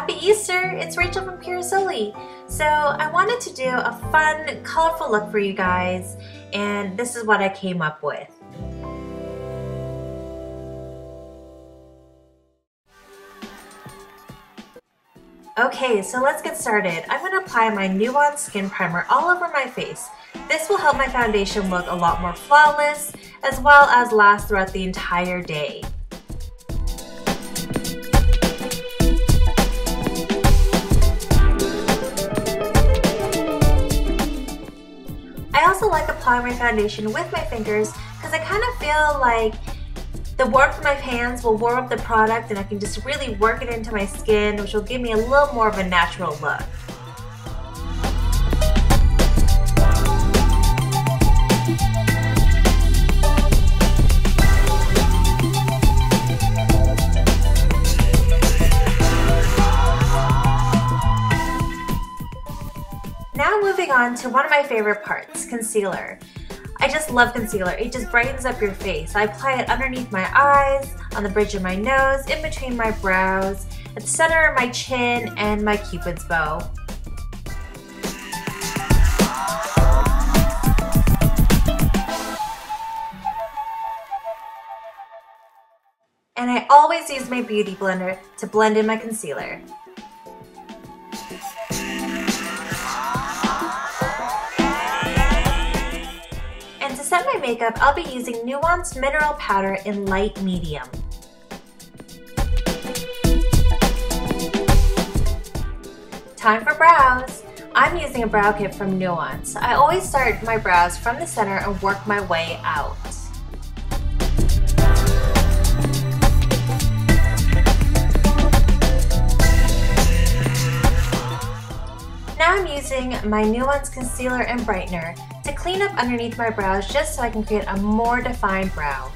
Happy Easter! It's Rachel from Purasoli. So I wanted to do a fun, colorful look for you guys, and this is what I came up with. Okay, so let's get started. I'm going to apply my Nuance Skin Primer all over my face. This will help my foundation look a lot more flawless, as well as last throughout the entire day. I also like applying my foundation with my fingers because I kind of feel like the warmth of my hands will warm up the product and I can just really work it into my skin, which will give me a little more of a natural look. Now moving on to one of my favorite parts, concealer. I just love concealer. It just brightens up your face. I apply it underneath my eyes, on the bridge of my nose, in between my brows, at the center of my chin, and my cupid's bow. And I always use my beauty blender to blend in my concealer. And to set my makeup, I'll be using Nuance Mineral Powder in light medium. Time for brows. I'm using a brow kit from Nuance. I always start my brows from the center and work my way out. Now I'm using my Nuance Concealer and Brightener to clean up underneath my brows just so I can create a more defined brow.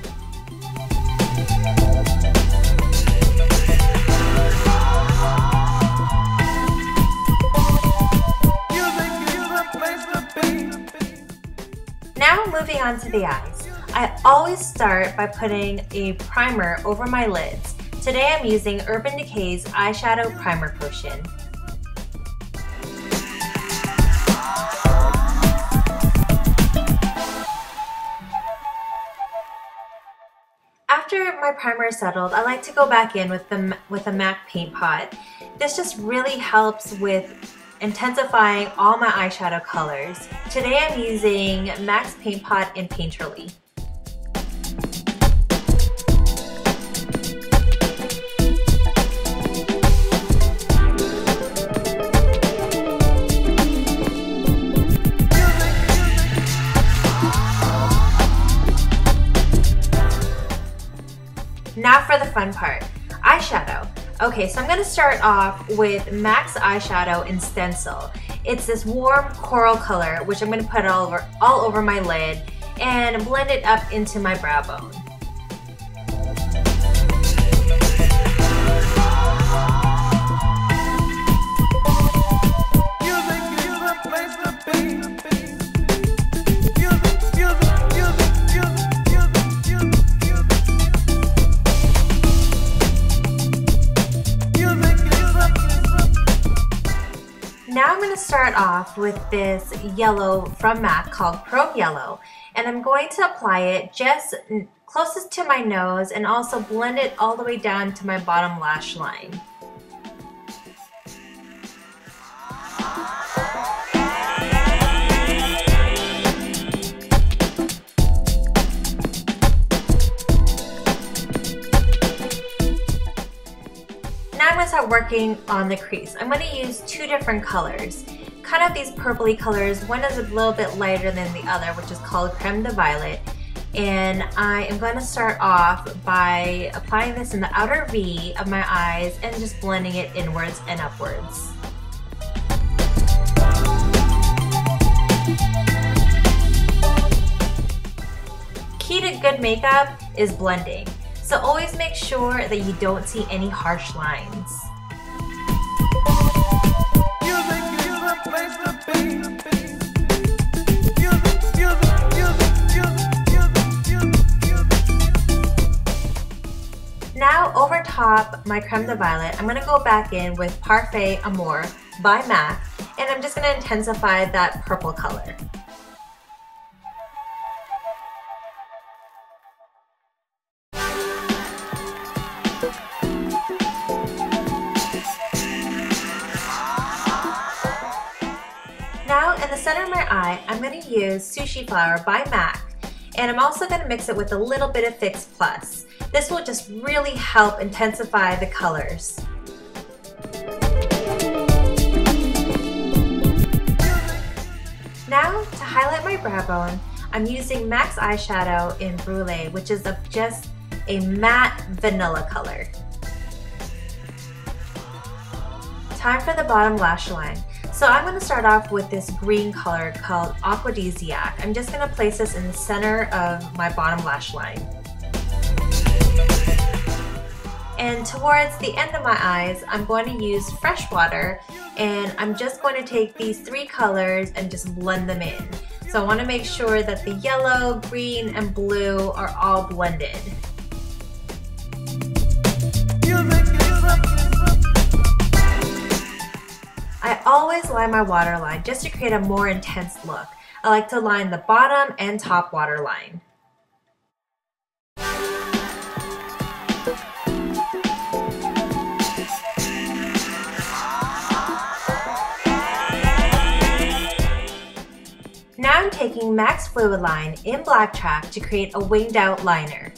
Now moving on to the eyes. I always start by putting a primer over my lids. Today I'm using Urban Decay's Eyeshadow Primer Potion. After my primer is settled, I like to go back in with a MAC paint pot. This just really helps with intensifying all my eyeshadow colors. Today I'm using MAC's Paint Pot in Painterly. Now for the fun part, eyeshadow. Okay, so I'm going to start off with MAC's eyeshadow in Stencil. It's this warm coral color, which I'm going to put all over my lid and blend it up into my brow bone. Now I'm going to start off with this yellow from MAC called Chrome Yellow, and I'm going to apply it just closest to my nose and also blend it all the way down to my bottom lash line. Now I'm going to start working on the crease. I'm going to use two different colors, kind of these purpley colors. One is a little bit lighter than the other, which is called Creme de Violet. And I am going to start off by applying this in the outer V of my eyes and just blending it inwards and upwards. Key to good makeup is blending. So always make sure that you don't see any harsh lines. Now Now over top my Creme de Violet, I'm going to go back in with Parfait Amour by MAC, and I'm just going to intensify that purple color. Now in the center of my eye, I'm going to use Sushi Flower by MAC, and I'm also going to mix it with a little bit of Fix Plus. This will just really help intensify the colors. Now to highlight my brow bone, I'm using MAC's eyeshadow in Brulee, which is just a matte vanilla color. Time for the bottom lash line. So I'm going to start off with this green color called Aquadesiac. I'm just going to place this in the center of my bottom lash line. And towards the end of my eyes, I'm going to use Fresh Water, and I'm just going to take these three colors and just blend them in. So I want to make sure that the yellow, green, and blue are all blended. I always line my waterline just to create a more intense look. I like to line the bottom and top waterline. Now I'm taking MAC's Fluid Line in Black Chalk to create a winged out liner.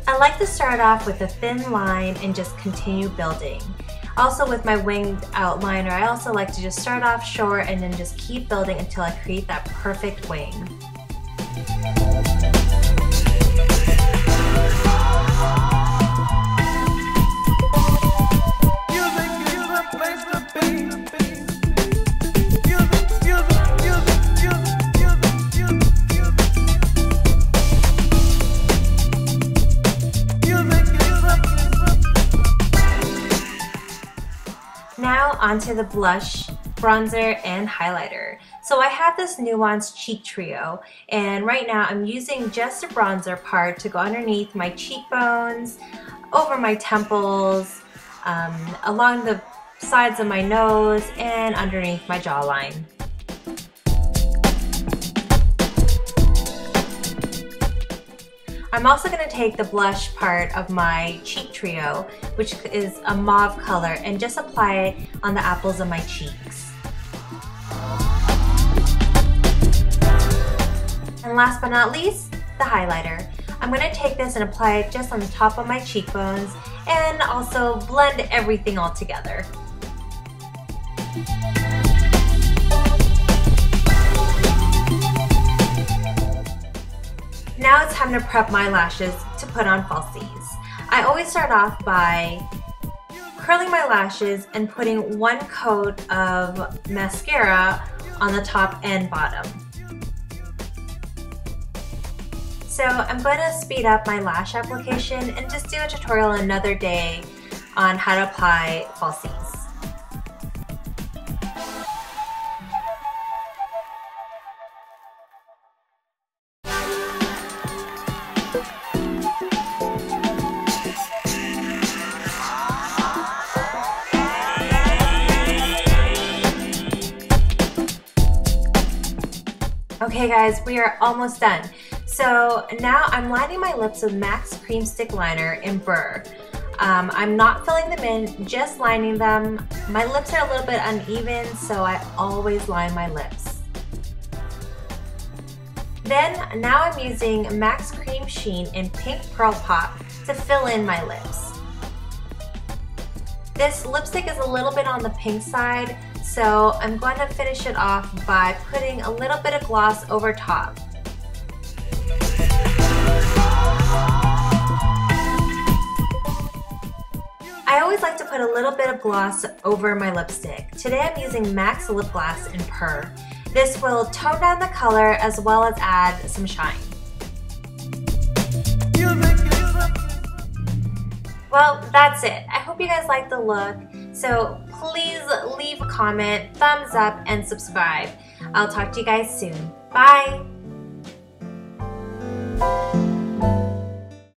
I like to start off with a thin line and just continue building. Also with my winged out liner, I also like to just start off short and then just keep building until I create that perfect wing. Now onto the blush, bronzer, and highlighter. So I have this Nuance Cheek Trio, and right now I'm using just a bronzer part to go underneath my cheekbones, over my temples, along the sides of my nose, and underneath my jawline. I'm also going to take the blush part of my Cheek Trio, which is a mauve color, and just apply it on the apples of my cheeks. And last but not least, the highlighter. I'm going to take this and apply it just on the top of my cheekbones and also blend everything all together. Now it's time to prep my lashes to put on falsies. I always start off by curling my lashes and putting one coat of mascara on the top and bottom. So I'm going to speed up my lash application and just do a tutorial another day on how to apply falsies. Okay guys, we are almost done. So now I'm lining my lips with MAC's Cream Stick Liner in Burr. I'm not filling them in, just lining them. My lips are a little bit uneven, so I always line my lips. Then now I'm using MAC's Cream Sheen in Pink Pearl Pop to fill in my lips. This lipstick is a little bit on the pink side, so I'm going to finish it off by putting a little bit of gloss over top. I always like to put a little bit of gloss over my lipstick. Today I'm using MAC's Lip Gloss in Purr. This will tone down the color as well as add some shine. well, that's it. I hope you guys like the look. So please leave a comment, thumbs up, and subscribe. I'll talk to you guys soon. Bye!